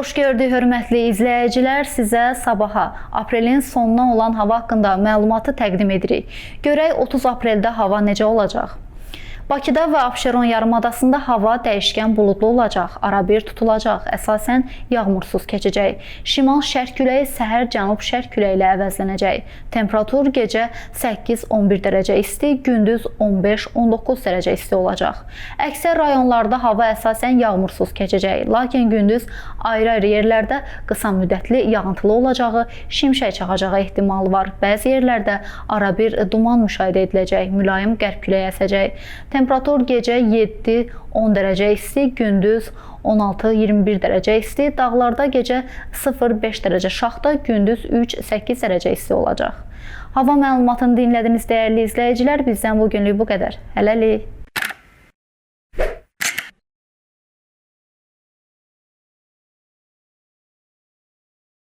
Xoş gördük, hörmətli izləyicilər. Sizə sabaha, aprelin sonuna olan hava haqqında məlumatı təqdim edirik. Görək 30 apreldə hava necə olacaq? Bakıda və Abşeron yarımadasında hava dəyişkən buludlu olacaq, arabir tutulacaq, əsasən yağmursuz keçəcək. Şimal-şərq küləyi səhər cənub-şərq küləyi ilə əvəzlənəcək. Temperatur gecə 8-11 dərəcə isti, gündüz 15-19 dərəcə isti olacaq. Əksər rayonlarda hava əsasən yağmursuz keçəcək, lakin gündüz ayrı-ayrı yerlərdə qısa müddətli yağıntılı olacağı, şimşək çaxacağı ehtimalı var. Bəzi yerlərdə arabir duman müşahidə ediləcək, mülayim qərb küləyi əsəcək. Temperatur gecə 7-10 dərəcə isti, gündüz 16-21 dərəcə isti, dağlarda gecə 0-5 dərəcə şaxta, gündüz 3-8 dərəcə isti olacaq. Hava məlumatını dinlədiniz dəyərli izləyicilər, bizdən bugünlük bu qədər. Hələlik.